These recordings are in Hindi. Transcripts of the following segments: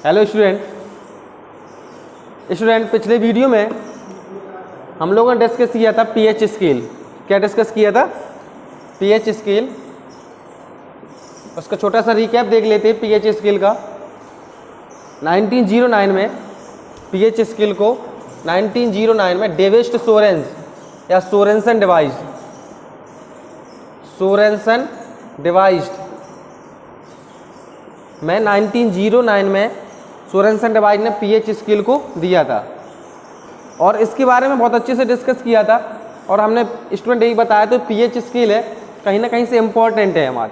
हेलो स्टूडेंट, पिछले वीडियो में हम लोगों ने डिस्कस किया था पीएच स्केल। क्या डिस्कस किया था? PH scale. उसका छोटा सा रिकैप देख लेते हैं पीएच स्केल का। 1909 में पीएच स्केल को 1909 में डेविड सोरेंस या सोरेंसन डिवाइस्ड में 1909 में सोरेंसन डिवाइस ने पीएच स्केल को दिया था और इसके बारे में बहुत अच्छे से डिस्कस किया था। और हमने स्टूडेंट यही बताया तो पीएच स्केल है कहीं ना कहीं से इम्पॉर्टेंट है हमारे,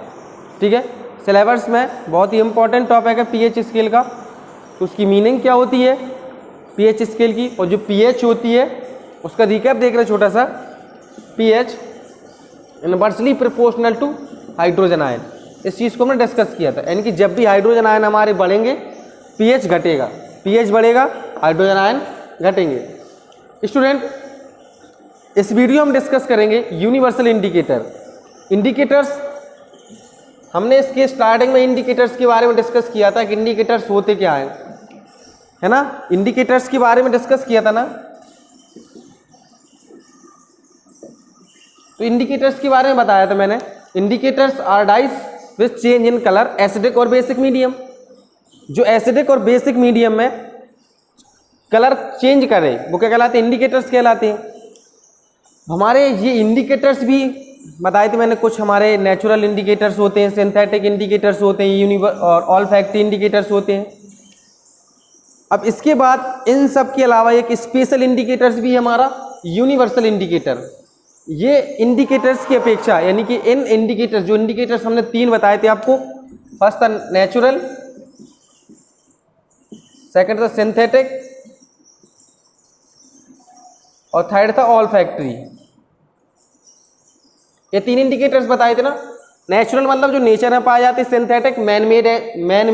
ठीक है। सिलेबस में बहुत ही इम्पॉर्टेंट टॉपिक है पीएच स्केल का। तो उसकी मीनिंग क्या होती है पीएच स्केल की, और जो पीएच होती है उसका रिकैप देख रहे छोटा सा। PH inversely proportional to hydrogen ion, इस चीज़ को हमने डिस्कस किया था। यानी कि जब भी हाइड्रोजन आयन हमारे बढ़ेंगे पीएच घटेगा, पीएच बढ़ेगा हाइड्रोजन आयन घटेंगे। स्टूडेंट, इस वीडियो में डिस्कस करेंगे यूनिवर्सल इंडिकेटर्स। हमने इसके स्टार्टिंग में इंडिकेटर्स के बारे में डिस्कस किया था कि इंडिकेटर्स होते क्या हैं, है ना। इंडिकेटर्स के बारे में डिस्कस किया था ना। तो इंडिकेटर्स के बारे में बताया था मैंने। Indicators are dyes with change in colour acidic और बेसिक मीडियम। जो एसिडिक और बेसिक मीडियम में कलर चेंज करे वो क्या कहलाते हैं? इंडिकेटर्स कहलाते हैं। हमारे ये इंडिकेटर्स भी बताए थे मैंने। कुछ हमारे नेचुरल इंडिकेटर्स होते हैं, सिंथेटिक इंडिकेटर्स होते हैं, और ऑल्फैक्टरी इंडिकेटर्स होते हैं। अब इसके बाद इन सब के अलावा एक स्पेशल इंडिकेटर्स भी है हमारा यूनिवर्सल इंडिकेटर। ये इंडिकेटर्स की अपेक्षा, यानी कि इन इंडिकेटर्स, जो इंडिकेटर्स हमने 3 बताए थे आपको, फर्स्ट था नेचुरल, सेकंड था सिंथेटिक और थर्ड था ऑल्फैक्टरी। ये 3 इंडिकेटर्स बताए थे ना। नेचुरल मतलब जो नेचर में पाए जाते हैं, synthetic man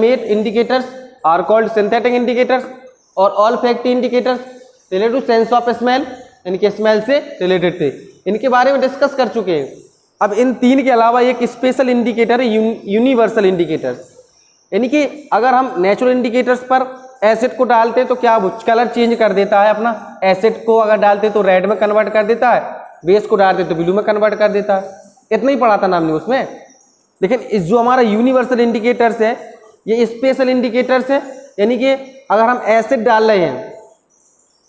made indicators are called synthetic indicators, और olfactory indicators related to sense of smell, यानी कि स्मेल से रिलेटेड थे। इनके बारे में डिस्कस कर चुके हैं। अब इन 3 के अलावा एक स्पेशल इंडिकेटर है यूनिवर्सल इंडिकेटर्स। यानी कि अगर हम नेचुरल इंडिकेटर्स पर एसिड को डालते हैं तो क्या कलर चेंज कर देता है अपना। एसिड को अगर डालते तो रेड में कन्वर्ट कर देता है, बेस को डालते तो ब्लू में कन्वर्ट कर देता है। इतना ही पढ़ा था ना हमने उसमें। लेकिन इस जो हमारा यूनिवर्सल इंडिकेटर्स है ये स्पेशल इंडिकेटर्स है। यानी कि अगर हम एसिड डाल रहे हैं,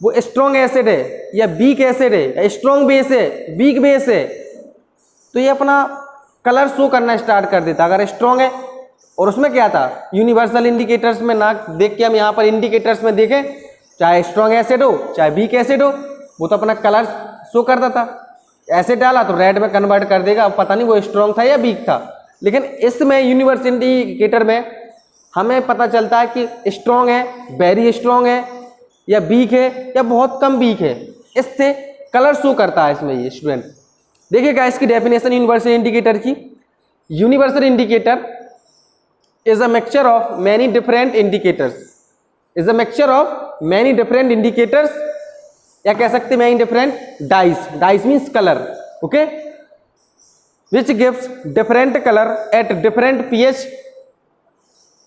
वो स्ट्रॉन्ग एसिड है या वीक एसिड है, या स्ट्रॉन्ग बेस है वीक बेस है, तो ये अपना कलर शो करना स्टार्ट कर देता अगर स्ट्रॉन्ग है। और उसमें क्या था यूनिवर्सल इंडिकेटर्स में, ना देख के हम यहाँ पर इंडिकेटर्स में देखें, चाहे स्ट्रॉन्ग एसिड हो चाहे वीक एसिड हो, वो तो अपना कलर शो करता था। एसिड डाला तो रेड में कन्वर्ट कर देगा। अब पता नहीं वो स्ट्रॉन्ग था या वीक था। लेकिन इसमें यूनिवर्सल इंडिकेटर में हमें पता चलता है कि स्ट्रॉन्ग है, वेरी स्ट्रॉन्ग है, या वीक है, या बहुत कम वीक है। इससे कलर शो करता है इसमें ये। स्टूडेंट देखिएगा इसकी डेफिनेशन यूनिवर्सल इंडिकेटर की। Universal indicator is a mixture of many different indicators, is a mixture of many different indicators, या कह सकते हैं many different dyes means color, okay, which gives different color at different pH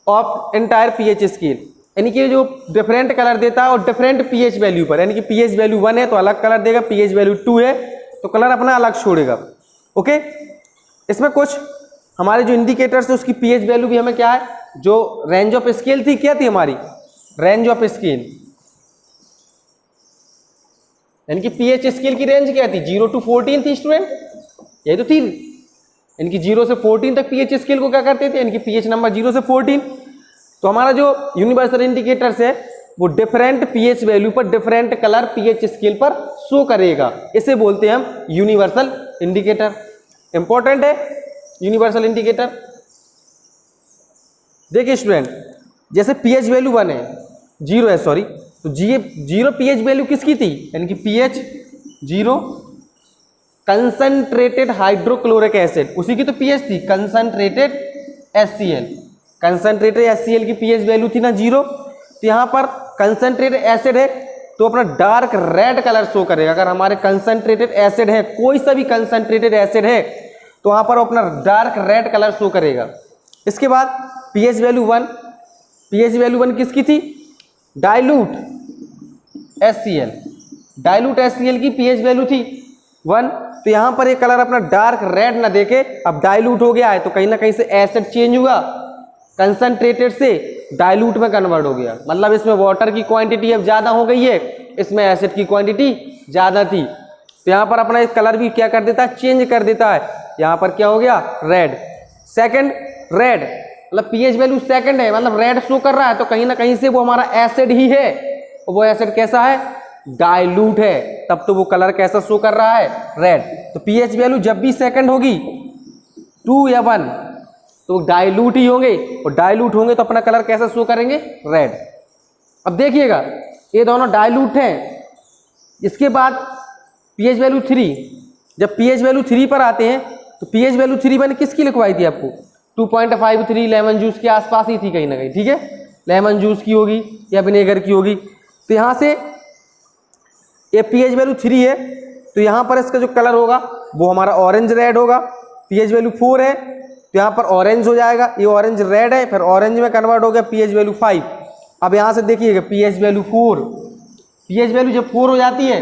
of entire pH scale। यानी कि जो डिफरेंट कलर देता है और डिफरेंट pH वैल्यू पर, यानी कि pH वैल्यू 1 है तो अलग कलर देगा, pH वैल्यू 2 है तो कलर अपना अलग छोड़ेगा, ओके। इसमें कुछ हमारे जो इंडिकेटर्स है उसकी पीएच वैल्यू भी हमें क्या है, जो रेंज ऑफ स्केल थी, क्या थी हमारी रेंज ऑफ स्केल, यानी कि पीएच स्केल की रेंज क्या थी 0 to 14 थी। स्टूडेंट यही तो थी, यानी कि 0 से 14 तक पीएच स्केल को क्या करते थे, यानी कि पीएच नंबर 0 से 14। तो हमारा जो यूनिवर्सल इंडिकेटर्स है वो डिफरेंट पीएच वैल्यू पर डिफरेंट कलर पीएच स्केल पर शो करेगा। इसे बोलते हैं हम यूनिवर्सल इंडिकेटर। इंपॉर्टेंट है यूनिवर्सल इंडिकेटर। देखिए स्टूडेंट, जैसे पीएच वैल्यू 1 है, 0 है सॉरी, तो 0 पीएच वैल्यू किसकी थी, यानी कि पीएच 0 कंसंट्रेटेड हाइड्रोक्लोरिक एसिड, उसी की तो पीएच थी कंसंट्रेटेड HCl। कंसंट्रेटेड HCl की पीएच वैल्यू थी ना 0। तो यहाँ पर कंसंट्रेटेड एसिड है तो अपना डार्क रेड कलर शो करेगा। अगर हमारे कंसंट्रेटेड एसिड है, कोई सा भी कंसंट्रेटेड एसिड है, तो वहां पर अपना डार्क रेड कलर शो करेगा। इसके बाद पीएच वैल्यू 1 पीएच वैल्यू 1 किसकी थी? डाइल्यूट HCl, डाइल्यूट HCl की पीएच वैल्यू थी 1। तो यहाँ पर ये कलर अपना डार्क रेड ना देके अब डाइल्यूट हो गया है, तो कहीं ना कहीं से एसिड चेंज हुआ, कंसंट्रेटेड से डाइल्यूट में कन्वर्ट हो गया। मतलब इसमें वाटर की क्वांटिटी अब ज़्यादा हो गई है, इसमें एसिड की क्वांटिटी ज़्यादा थी। तो यहाँ पर अपना कलर भी क्या कर देता है? चेंज कर देता है। यहाँ पर क्या हो गया? रेड। सेकंड रेड, मतलब पीएच वैल्यू सेकंड है, मतलब रेड शो कर रहा है, तो कहीं ना कहीं से वो हमारा एसिड ही है। वो एसिड कैसा है? डाइल्यूट है, तब तो वो कलर कैसा शो कर रहा है? रेड। तो पीएच वैल्यू जब भी सेकंड होगी 2 या 1 तो डाइल्यूट ही होंगे, और डाइल्यूट होंगे तो अपना कलर कैसा शो करेंगे? रेड। अब देखिएगा ये दोनों डाइल्यूट हैं। इसके बाद पीएच वैल्यू 3, जब पीएच वैल्यू 3 पर आते हैं तो पीएच वैल्यू 3 मैंने किसकी लिखवाई थी आपको? 2.53 लेमन जूस के आसपास ही थी कहीं ना कहीं, ठीक है? लेमन जूस की होगी या विनेगर की होगी। तो यहाँ से ये पीएच वैल्यू 3 है, तो यहाँ पर इसका जो कलर होगा वो हमारा ऑरेंज रेड होगा। पीएच वैल्यू 4 है तो यहाँ पर ऑरेंज हो जाएगा, ये ऑरेंज रेड है, फिर ऑरेंज में कन्वर्ट हो गया पीएच वैल्यू 5। अब यहाँ से देखिएगा पीएच वैल्यू 4, पीएच वैल्यू जब 4 हो जाती है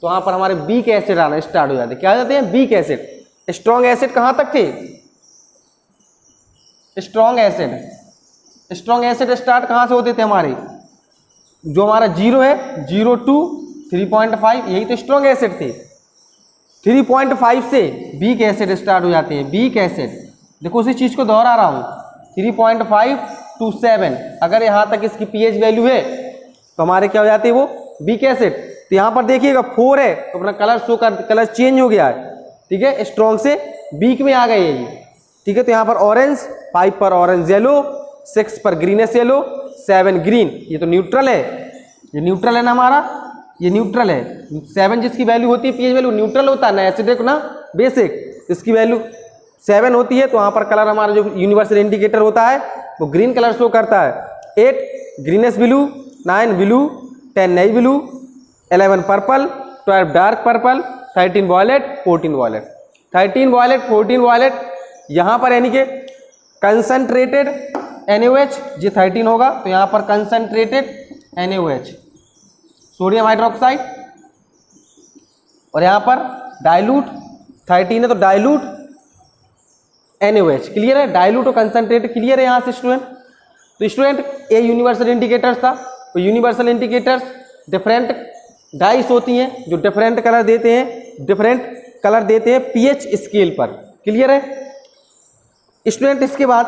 तो यहाँ पर हमारे वीक एसिड आना स्टार्ट हो जाते हैं। क्या हो जाते हैं? Weak acid. स्ट्रॉन्ग एसिड कहाँ तक थे? Strong acid, strong acid start कहाँ से होते थे हमारे? जो हमारा 0 है, 0 to 3.5, यही तो स्ट्रॉन्ग एसिड थे। 3.5 से वीक एसिड स्टार्ट हो जाते हैं। वीक एसिड, देखो उसी चीज को दोहरा रहा हूँ, 3.5 to 7, अगर यहाँ तक इसकी पीएच वैल्यू है तो हमारे क्या हो जाते हैं? वो वीक एसिड। तो यहाँ पर देखिएगा 4 है तो अपना कलर शो कर, कलर चेंज हो गया है, ठीक है? स्ट्रॉन्ग से वीक में आ गए ये, ठीक है? तो यहाँ पर ऑरेंज, 5 पर ऑरेंज येलो, 6 पर ग्रीनेस येलो, 7 ग्रीन। ये तो न्यूट्रल है, ये न्यूट्रल है ना हमारा, ये न्यूट्रल है। 7 जिसकी वैल्यू होती है पीएच वैल्यू न्यूट्रल होता है ना, एसिडिक ना बेसिक, इसकी वैल्यू 7 होती है। तो वहाँ पर कलर हमारा जो यूनिवर्सल इंडिकेटर होता है वो ग्रीन कलर शो करता है। 8 greenish blue, 9 blue, 10 navy blue, 11 purple, 12 dark purple, 13 violet, 14 violet. 13 violet, 14 violet, यहाँ पर यानी कि कंसंट्रेटेड NaOH, ये 13 होगा तो यहाँ पर कंसंट्रेटेड NaOH सोडियम हाइड्रोक्साइड, और यहाँ पर डाइल्यूट 13 है तो डाइल्यूट NaOH। क्लियर है? डाइल्यूट और कंसंट्रेटेड क्लियर है यहाँ से स्टूडेंट? तो स्टूडेंट ये यूनिवर्सल इंडिकेटर्स था। तो यूनिवर्सल इंडिकेटर्स डिफरेंट डाइस होती हैं जो डिफरेंट कलर देते हैं, डिफरेंट कलर देते हैं पीएच स्केल पर। क्लियर है स्टूडेंट? इसके बाद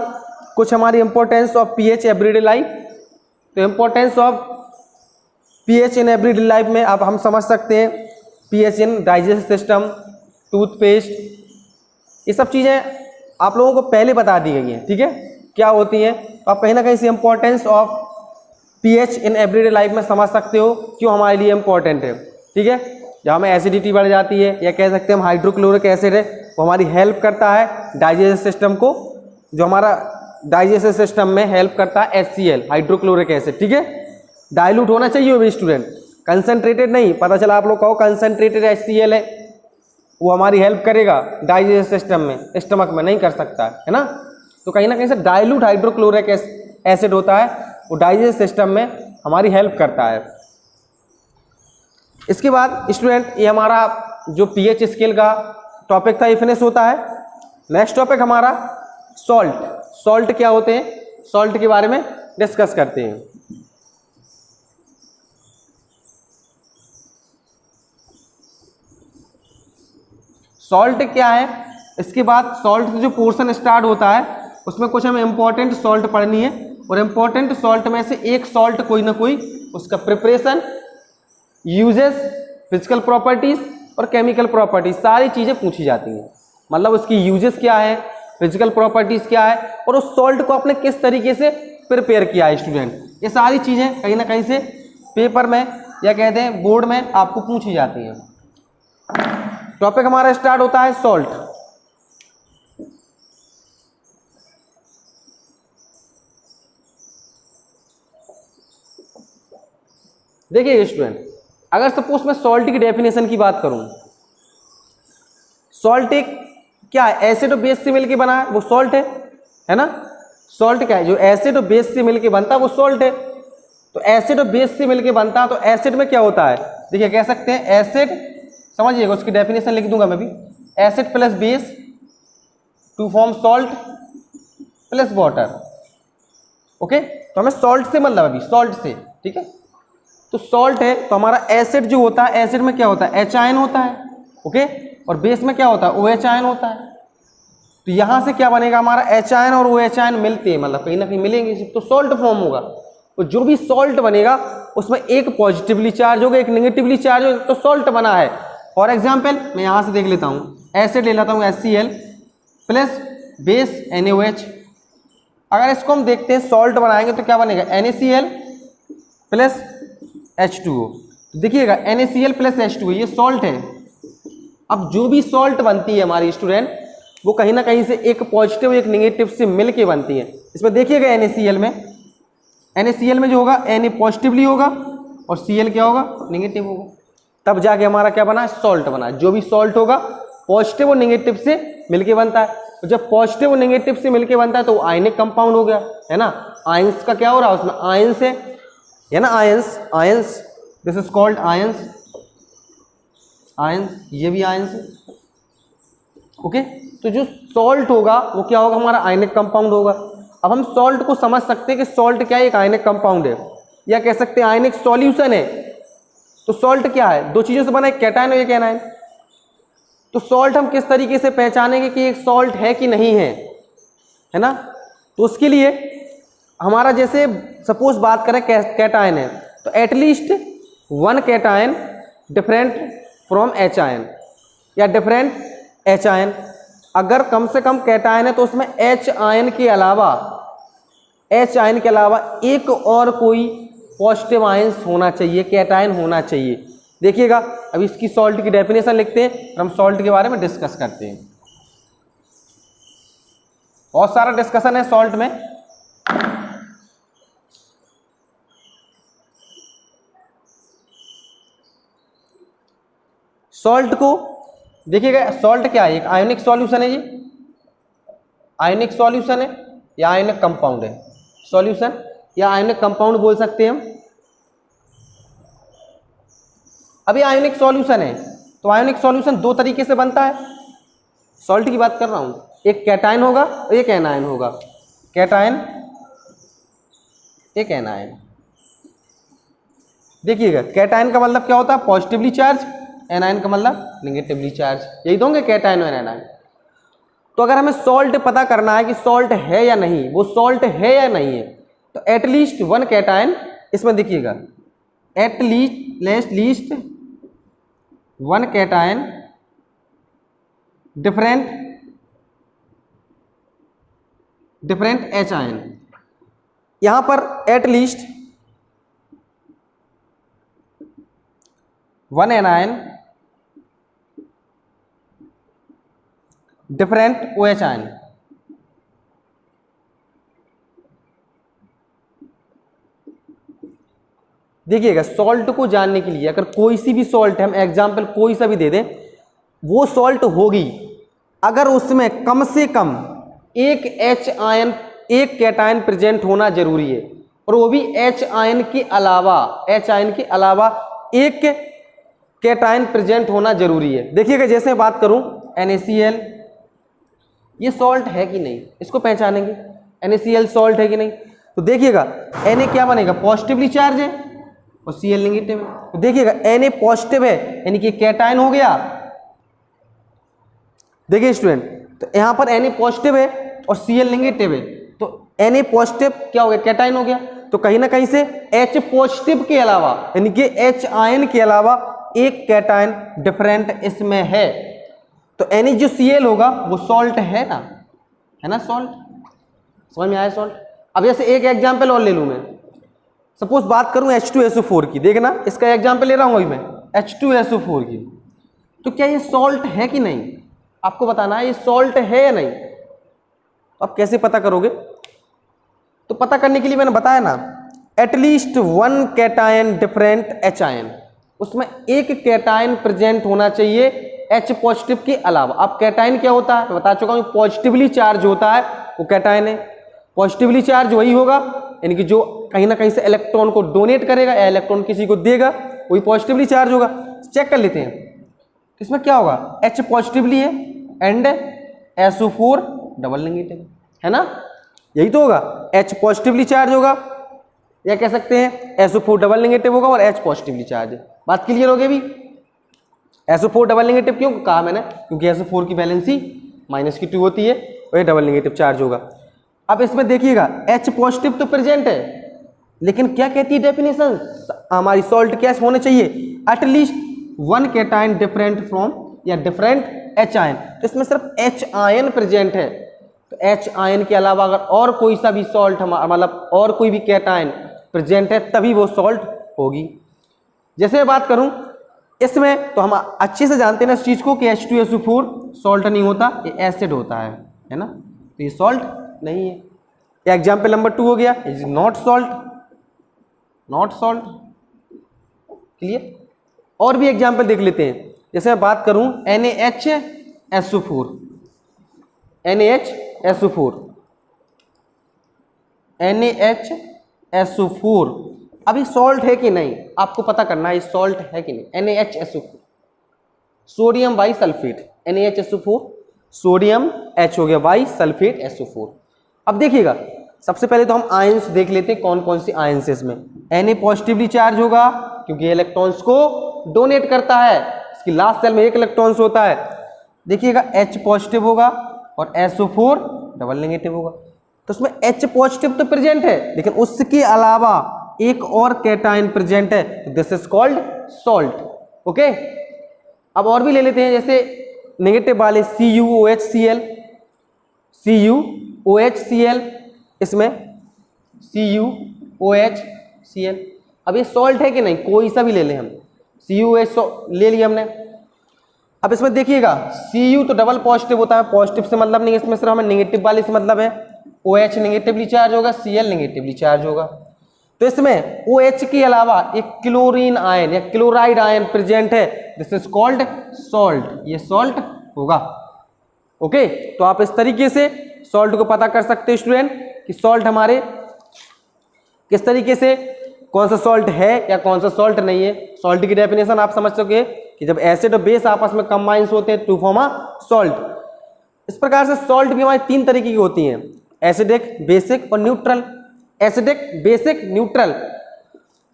कुछ हमारी importance of pH everyday life. तो importance of pH in everyday life में अब हम समझ सकते हैं pH in digestive system, toothpaste, ये सब चीज़ें आप लोगों को पहले बता दी गई हैं, ठीक है? क्या होती हैं, तो आप कहीं ना कहीं से importance of pH in everyday life में समझ सकते हो क्यों हमारे लिए इंपॉर्टेंट है, ठीक है? जब हमें एसिडिटी बढ़ जाती है या कह सकते हैं हम हाइड्रोक्लोरिक एसिड है, वो हमारी हेल्प करता है डाइजेस्टिव सिस्टम को, जो हमारा डाइजेस्टिव सिस्टम में हेल्प करता है HCl हाइड्रोक्लोरिक एसिड, ठीक है? डाइल्यूट होना चाहिए वो भी स्टूडेंट, कंसंट्रेटेड नहीं। पता चला आप लोग कहो कंसंट्रेटेड HCl है, वो हमारी हेल्प करेगा डाइजेस्टिव सिस्टम में, स्टमक में नहीं कर सकता है ना? तो कहीं ना कहीं से डाइल्यूट हाइड्रोक्लोरिक एसिड होता है, वो डाइजेस्टिव सिस्टम में हमारी हेल्प करता है। इसके बाद स्टूडेंट ये हमारा जो पीएच स्केल का टॉपिक था ये फिनिश होता है। नेक्स्ट टॉपिक हमारा सॉल्ट। सॉल्ट क्या होते हैं, सॉल्ट के बारे में डिस्कस करते हैं। सॉल्ट क्या है, इसके बाद सॉल्ट जो पोर्शन स्टार्ट होता है उसमें कुछ हमें इंपॉर्टेंट सॉल्ट पढ़नी है, और इंपॉर्टेंट सॉल्ट में से एक सॉल्ट कोई ना कोई उसका प्रिपरेशन, यूजेस, फिजिकल प्रॉपर्टीज और केमिकल प्रॉपर्टीज सारी चीज़ें पूछी जाती हैं। मतलब उसकी यूजेस क्या है, फिजिकल प्रॉपर्टीज क्या है, और उस सॉल्ट को आपने किस तरीके से प्रिपेयर किया है स्टूडेंट, ये सारी चीज़ें कहीं ना कहीं से पेपर में या कहते हैं बोर्ड में आपको पूछी जाती हैं। टॉपिक हमारा स्टार्ट होता है सॉल्ट। देखिए स्टूडेंट, अगर सपोज मैं सॉल्ट की डेफिनेशन की बात करूं, सॉल्ट एक क्या है, एसिड और बेस से मिलकर बना है वो सॉल्ट है ना? सॉल्ट क्या है? जो एसिड और बेस से मिलके बनता है वो सॉल्ट है। तो एसिड और बेस से मिलके बनता है, तो एसिड में क्या होता है? देखिए कह सकते हैं एसिड, समझिएगा उसकी डेफिनेशन लिख दूंगा मैं भी, acid plus base to form salt plus water. Okay, तो हमें सॉल्ट से मतलब अभी सॉल्ट से, ठीक है। तो सॉल्ट है तो हमारा एसिड जो होता है, एसिड में क्या होता है? एच आयन होता है। ओके, और बेस में क्या होता है? ओ एच आयन होता है। तो यहां से क्या बनेगा? हमारा एच आयन और ओ एच आयन मिलते हैं, मतलब कहीं ना कहीं मिलेंगे, तो सॉल्ट फॉर्म होगा। तो जो भी सॉल्ट बनेगा उसमें एक पॉजिटिवली चार्ज होगा, एक नेगेटिवली चार्ज होगा, तो सॉल्ट बना है। फॉर एग्जाम्पल मैं यहां से देख लेता हूँ, एसिड ले लेता हूँ HCl प्लस बेस NaOH। अगर इसको हम देखते हैं सॉल्ट बनाएंगे तो क्या बनेगा? NaCl plus H2O। देखिएगा NaCl प्लस H2O ये सॉल्ट है। अब जो भी सॉल्ट बनती है हमारी स्टूडेंट, वो कहीं ना कहीं से एक पॉजिटिव एक नेगेटिव से मिल के बनती है। इसमें देखिएगा NaCl में जो होगा Na पॉजिटिवली होगा और Cl क्या होगा? नेगेटिव होगा, तब जाके हमारा क्या बना? सॉल्ट बना। जो भी सॉल्ट होगा पॉजिटिव और नेगेटिव से मिलके बनता है। तो जब पॉजिटिव और नेगेटिव से मिलके बनता है तो आयनिक कंपाउंड हो गया, है ना। आयंस का क्या हो रहा है? उसमें आयंस है ना, ions, this is called ions, ये भी आयंस है। ओके, तो जो सॉल्ट होगा वो क्या होगा? हमारा आयनिक कंपाउंड होगा। अब हम सॉल्ट को समझ सकते हैं कि सॉल्ट क्या है? एक आयनिक कंपाउंड है, या कह सकते हैं आयनिक सॉल्यूशन है। तो सॉल्ट क्या है? दो चीजों से बना, एक कैटायन और एक एनायन। तो सॉल्ट हम किस तरीके से पहचानेंगे कि एक सॉल्ट है कि नहीं है ना। तो उसके लिए हमारा जैसे सपोज बात करें कैटायन है, तो at least one cation different from H ion या डिफरेंट एच आयन। अगर कम से कम कैटायन है तो उसमें एच आयन के अलावा एक और कोई पॉजिटिव आयंस होना चाहिए, कैटायन होना चाहिए। देखिएगा अब इसकी सॉल्ट की डेफिनेशन लिखते हैं और हम सॉल्ट के बारे में डिस्कस करते हैं। बहुत सारा डिस्कशन है सॉल्ट में। सॉल्ट को देखिएगा, सॉल्ट क्या है? एक आयोनिक सॉल्यूशन है। ये आयोनिक सॉल्यूशन है या आयोनिक कंपाउंड है? सॉल्यूशन या आयोनिक कंपाउंड बोल सकते हैं हम। अभी आयोनिक सॉल्यूशन है तो आयोनिक सॉल्यूशन दो तरीके से बनता है। सॉल्ट की बात कर रहा हूं, एक कैटायन होगा और एक एनायन होगा। कैटायन, एक एनायन। देखिएगा कैटायन का मतलब क्या होता है? पॉजिटिवली चार्ज, एनायन का मतलब नेगेटिवली चार्ज। यही दोगे कैटायन और एनायन। तो अगर हमें सॉल्ट पता करना है कि सॉल्ट है या नहीं, वो सॉल्ट है या नहीं है, तो एटलीस्ट वन कैटायन, इसमें देखिएगा at least one cation different H ion. यहां पर at least one anion different O H ion. देखिएगा सॉल्ट को जानने के लिए अगर कोई सी भी सॉल्ट है, हम एग्जाम्पल कोई सा भी दे दें, वो सॉल्ट होगी अगर उसमें कम से कम एक एच आयन, एक कैटायन प्रेजेंट होना जरूरी है, और वो भी एच आयन के अलावा एक कैटायन प्रेजेंट होना जरूरी है। देखिएगा जैसे बात करूं NaCl, ये सॉल्ट है कि नहीं, इसको पहचानेंगे NaCl सॉल्ट है कि नहीं। तो देखिएगा Na क्या बनेगा? पॉजिटिवली चार्ज है और Cl नेगेटिव है। तो देखिएगा Na पॉजिटिव है यानी कि कैटायन हो गया। देखिए स्टूडेंट, तो यहां पर Na पॉजिटिव है और Cl नेगेटिव है, तो Na पॉजिटिव क्या हो गया? कैटायन हो गया। तो कहीं ना कहीं से H पॉजिटिव के अलावा यानी कि H आयन के अलावा एक कैटायन डिफरेंट इसमें है। तो Na जो Cl होगा वो सॉल्ट है ना, सॉल्ट। समझ में आया सॉल्ट? अब जैसे एक एग्जांपल और ले लूं मैं, सपोज बात करूं H2SO4 की। देखना इसका एग्जांपल ले रहा हूं अभी मैं, H2SO4 की। तो क्या ये सॉल्ट है कि नहीं, आपको बताना है ये सॉल्ट है या नहीं। तो आप कैसे पता करोगे? तो पता करने के लिए मैंने बताया ना, at least one cation different H ion, उसमें एक कैटायन प्रेजेंट होना चाहिए H पॉजिटिव के अलावा। अब कैटायन क्या होता है? मैं बता चुका हूं, पॉजिटिवली चार्ज होता है वो कैटायन है। पॉजिटिवली चार्ज वही होगा, यानी कि जो कहीं ना कहीं से इलेक्ट्रॉन को डोनेट करेगा या इलेक्ट्रॉन किसी को देगा वही पॉजिटिवली चार्ज होगा। चेक कर लेते हैं इसमें क्या होगा, H पॉजिटिवली है एंड SO4 डबल नेगेटिव है ना, यही तो होगा। H पॉजिटिवली चार्ज होगा या कह सकते हैं SO4 डबल नेगेटिव होगा और H पॉजिटिवली चार्ज है। बात क्लियर हो गई भी। SO4 डबल नेगेटिव क्यों कहा मैंने, क्योंकि SO4 की वैलेंसी -2 होती है और ये डबल नेगेटिव चार्ज होगा। अब इसमें देखिएगा H पॉजिटिव तो प्रेजेंट है, लेकिन क्या कहती है डेफिनेशन हमारी, सॉल्ट क्या होने चाहिए, at least one cation different from या डिफरेंट H आयन। तो इसमें सिर्फ H आयन प्रेजेंट है, तो H आयन के अलावा अगर और कोई सा भी सॉल्ट मतलब और कोई भी कैटायन प्रेजेंट है तभी वो सॉल्ट होगी। जैसे मैं बात करूं इसमें, तो हम अच्छे से जानते हैं ना इस चीज को कि H2SO4 सॉल्ट नहीं होता, ये एसिड होता है ना, तो ये सॉल्ट नहीं है। एग्जाम्पल नंबर 2 हो गया, is not salt, not salt. Clear. और भी एग्जाम्पल देख लेते हैं, जैसे मैं बात करूं NaHSO4, NaHSO4, NaHSO4 अभी सॉल्ट है कि नहीं आपको पता करना है, सॉल्ट है कि नहीं। NaHSO4 sodium by sulphate, NaHSO4 sodium H हो गया बाई सल्फेट SO4। अब देखिएगा सबसे पहले तो हम आयंस देख लेते हैं कौन कौन सी आयंस है इसमें। Na पॉजिटिवली चार्ज होगा क्योंकि इलेक्ट्रॉन्स को डोनेट करता है, इसकी लास्ट सेल में 1 इलेक्ट्रॉन्स होता है। देखिएगा H पॉजिटिव होगा और SO4 डबल नेगेटिव होगा, तो उसमें H पॉजिटिव तो प्रेजेंट है लेकिन उसके अलावा एक और कैटायन प्रेजेंट है, तो this is called salt. Okay. अब और भी ले लेते हैं, जैसे नेगेटिव वाले CuOHCl, CuOHCl, इसमें CuOHCl। अब ये सॉल्ट है कि नहीं, कोई सा भी ले लें हम, CuOH ले लिया हमने। अब इसमें देखिएगा Cu तो डबल पॉजिटिव होता है, पॉजिटिव से मतलब नहीं, इसमें सिर्फ हमें नेगेटिव वाले से मतलब है। OH नेगेटिवली चार्ज होगा, Cl नेगेटिवली चार्ज होगा, तो इसमें OH के अलावा एक क्लोरीन आयन या क्लोराइड आयन प्रेजेंट है, दिस इज कॉल्ड सॉल्ट, ये सॉल्ट होगा। ओके, तो आप इस तरीके से सॉल्ट को पता कर सकते हैं स्टूडेंट कि सॉल्ट हमारे किस तरीके से, कौन सा सॉल्ट है या कौन सा सॉल्ट नहीं है। सॉल्ट की डेफिनेशन आप समझ सके कि जब एसिड और बेस आपस में कंबाइन होते हैं टू फॉर्म अ सॉल्ट। इस प्रकार से सॉल्ट भी हमारी 3 तरीके की होती हैं, एसिडिक, बेसिक और न्यूट्रल। Acidic, basic, neutral.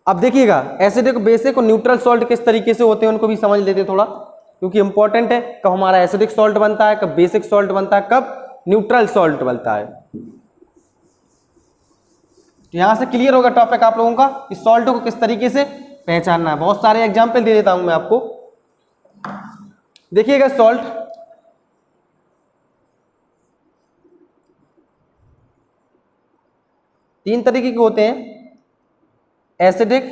अब देखिएगा एसिडिक, बेसिक और न्यूट्रल सॉल्ट किस तरीके से होते हैं उनको भी समझ लेते हैं थोड़ा, क्योंकि इंपॉर्टेंट है कब हमारा एसिडिक सॉल्ट बनता है, कब बेसिक सॉल्ट बनता है, कब न्यूट्रल सॉल्ट बनता है। तो यहां से क्लियर होगा टॉपिक आप लोगों का कि सॉल्ट को किस तरीके से पहचानना है। बहुत सारे एग्जाम्पल दे देता हूं मैं आपको। देखिएगा सॉल्ट, तीन तरीके के होते हैं, एसिडिक,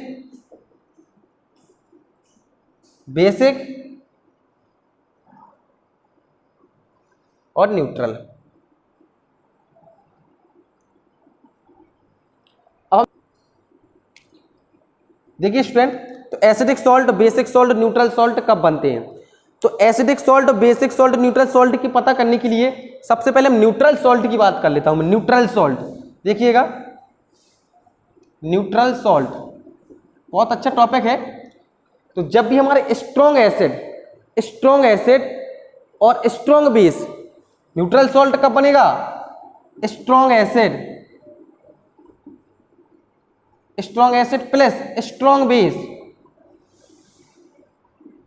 बेसिक और न्यूट्रल। अब देखिए स्टूडेंट, तो acidic salt, basic salt, neutral salt कब बनते हैं। तो acidic salt, basic salt, neutral salt की पता करने के लिए सबसे पहले हम न्यूट्रल सॉल्ट की बात कर लेता हूं। न्यूट्रल सॉल्ट देखिएगा, न्यूट्रल सॉल्ट बहुत अच्छा टॉपिक है। तो जब भी हमारे स्ट्रॉन्ग एसिड और स्ट्रॉन्ग बेस, न्यूट्रल सॉल्ट कब बनेगा, strong acid plus strong base,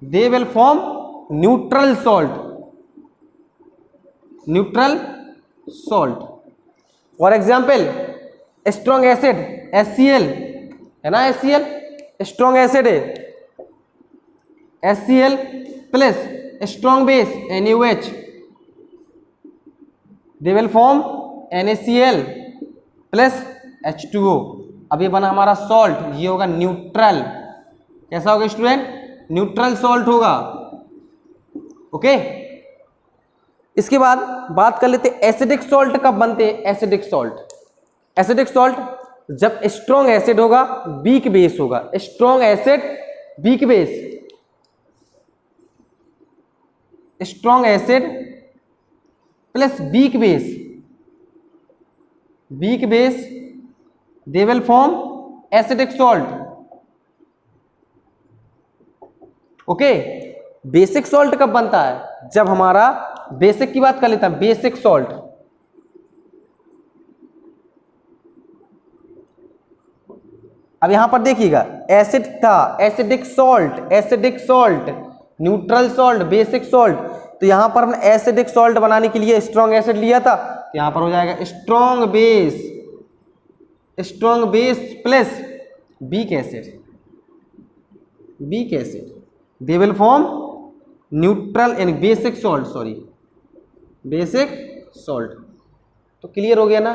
they will form neutral salt. For example strong acid HCl है ना, HCl स्ट्रॉन्ग एसिड है, HCl plus strong base NaOH, they will form NaCl plus H2O। अब ये बना हमारा सॉल्ट, ये होगा न्यूट्रल। कैसा होगा स्टूडेंट, न्यूट्रल सॉल्ट होगा। ओके, इसके बाद बात कर लेते हैं एसिडिक सॉल्ट कब बनते हैं। एसिडिक सॉल्ट जब स्ट्रॉन्ग एसिड होगा, वीक बेस होगा, strong acid weak base, strong acid plus weak base, weak base, they will form acidic salt. Okay, basic salt कब बनता है? जब हमारा बेसिक की बात कर लेता है, बेसिक सॉल्ट। अब यहां पर देखिएगा एसिड था, acidic salt, acidic salt, neutral salt, basic salt. तो यहां पर हमने एसिडिक सॉल्ट बनाने के लिए स्ट्रॉन्ग एसिड लिया था, तो यहां पर हो जाएगा strong base, strong base plus weak acid, weak acid, they will form neutral and basic salt, sorry basic salt. तो क्लियर हो गया ना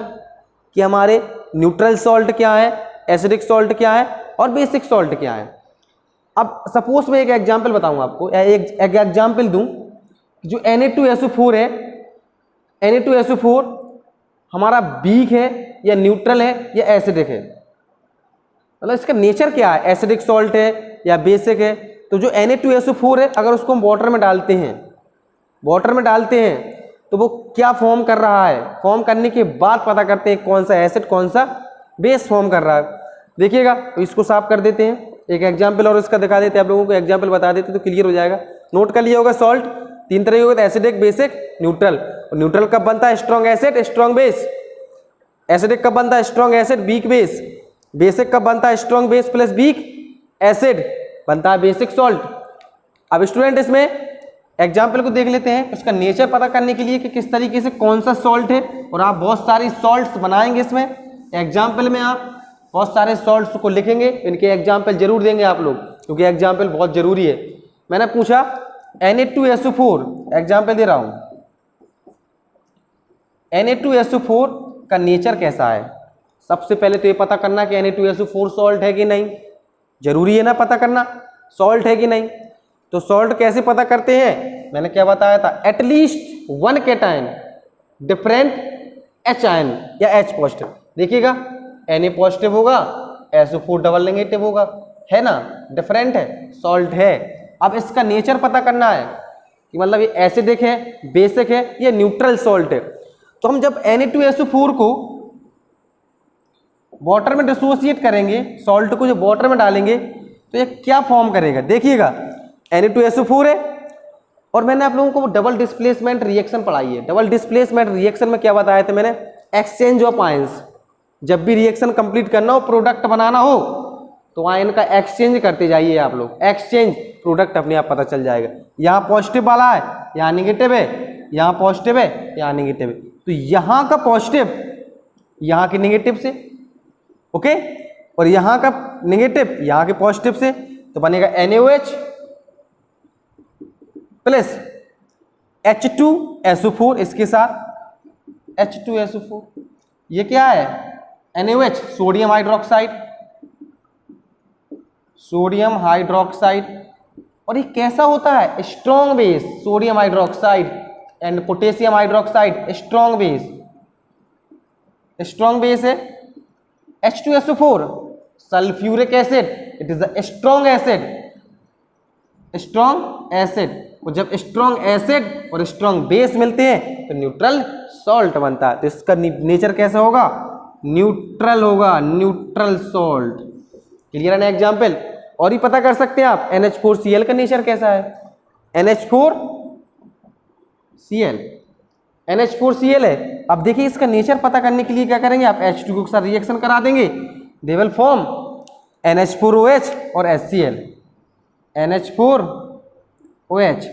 कि हमारे न्यूट्रल सॉल्ट क्या है, एसिडिक सॉल्ट क्या है और बेसिक सॉल्ट क्या है। अब सपोज मैं एक एग्जांपल बताऊंगा आपको, एक एग्जांपल दूं, जो Na2SO4 है, Na2SO4 हमारा वीक है या न्यूट्रल है या एसिडिक है, मतलब इसका नेचर क्या है, एसिडिक सॉल्ट है या बेसिक है। तो जो Na2SO4 है, अगर उसको हम वाटर में डालते हैं, वाटर में डालते हैं तो वो क्या फॉर्म कर रहा है, फॉर्म करने के बाद पता करते हैं कौन सा एसिड कौन सा बेस फॉर्म कर रहा है। देखिएगा, तो इसको साफ कर देते हैं, एक एग्जांपल और इसका दिखा देते हैं आप लोगों को, एग्जांपल बता देते तो क्लियर हो जाएगा। नोट कर लिया होगा, सॉल्ट तीन तरह के होते हैं, एसिडिक, बेसिक, न्यूट्रल। और न्यूट्रल कब बनता है? Strong acid, strong base. Acidic कब बनता है? Strong acid, weak base. Basic कब बनता है? Strong base plus weak acid बनता है बेसिक सॉल्ट। अब स्टूडेंट इसमें एग्जाम्पल को देख लेते हैं, उसका नेचर पता करने के लिए कि किस तरीके से कौन सा सॉल्ट है, और आप बहुत सारी सॉल्ट्स बनाएंगे इसमें। एग्जाम्पल में आप बहुत सारे सॉल्ट्स को लिखेंगे, इनके एग्जाम्पल जरूर देंगे आप लोग, क्योंकि एग्जाम्पल बहुत जरूरी है। मैंने पूछा Na2SO4, एग्जाम्पल दे रहा हूं, Na2SO4 का नेचर कैसा है। सबसे पहले तो ये पता करना कि Na2SO4 सॉल्ट है कि नहीं, जरूरी है ना पता करना सॉल्ट है कि नहीं। तो सॉल्ट कैसे पता करते हैं, मैंने क्या बताया था, at least one cation different H ion या H पॉजिटिव। देखिएगा Na पॉजिटिव होगा, SO4 डबल नेगेटिव होगा, है ना, डिफरेंट है, सॉल्ट है। अब इसका नेचर पता करना है कि मतलब ये एसिडिक है, बेसिक है या न्यूट्रल सॉल्ट है। तो हम जब Na2SO4 को वाटर में डिसोसिएट करेंगे, सॉल्ट को जब वाटर में डालेंगे तो ये क्या फॉर्म करेगा। देखिएगा Na2SO4 है, और मैंने आप लोगों को डबल डिस्प्लेसमेंट रिएक्शन पढ़ाई है। डबल डिस्प्लेसमेंट रिएक्शन में क्या बताया था मैंने, एक्सचेंज ऑफ आयंस। जब भी रिएक्शन कंप्लीट करना हो, प्रोडक्ट बनाना हो, तो आयन का एक्सचेंज करते जाइए आप लोग, एक्सचेंज, प्रोडक्ट अपने आप पता चल जाएगा। यहाँ पॉजिटिव वाला है, यहाँ निगेटिव है, यहाँ पॉजिटिव है, यहाँ निगेटिव है, तो यहाँ का पॉजिटिव यहाँ के निगेटिव से, ओके, और यहाँ का निगेटिव यहाँ के पॉजिटिव से, तो बनेगा NaOH प्लस H2SO4, इसके साथ H2SO4, ये क्या है, NaOH, sodium hydroxide, sodium hydroxide. और ये कैसा होता है, strong base, sodium hydroxide and potassium hydroxide, strong base, strong base है। H2SO4 sulphuric acid, it is a strong acid, strong acid. और जब स्ट्रॉन्ग एसिड और स्ट्रॉन्ग बेस मिलते हैं तो न्यूट्रल सॉल्ट बनता है। तो इसका नेचर कैसा होगा, न्यूट्रल होगा, न्यूट्रल सॉल्ट। क्लियर है ना एग्जाम्पल। और ही पता कर सकते हैं आप NH4Cl का नेचर कैसा है, NH4Cl, NH4Cl है। अब देखिए इसका नेचर पता करने के लिए क्या करेंगे आप, H2 के साथ रिएक्शन करा देंगे, दे विल फॉर्म NH4OH और HCl, NH4OH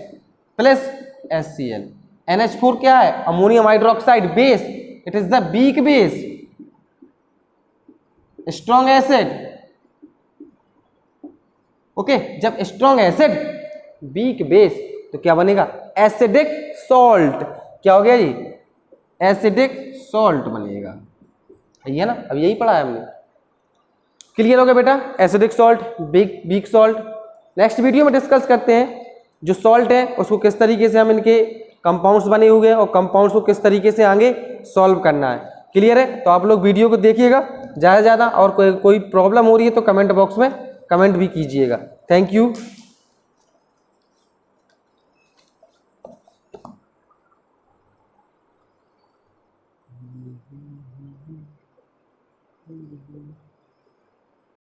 plus HCl। NH4 क्या है, ammonium hydroxide base, it is the weak base, strong acid, okay. जब स्ट्रॉन्ग एसिड वीक बेस तो क्या बनेगा, एसिडिक सॉल्ट। क्या हो गया जी, एसिडिक सॉल्ट बनेगा, है ना। अब यही पढ़ा है हमने, क्लियर हो गया बेटा, acidic salt, weak salt. Next video में डिस्कस करते हैं जो सॉल्ट है उसको किस तरीके से हम इनके कंपाउंड्स बने हुए हैं और कंपाउंड्स को किस तरीके से आगे सॉल्व करना है। क्लियर है, तो आप लोग वीडियो को देखिएगा ज़्यादा से ज़्यादा, और कोई प्रॉब्लम हो रही है तो कमेंट बॉक्स में कमेंट भी कीजिएगा। Thank you.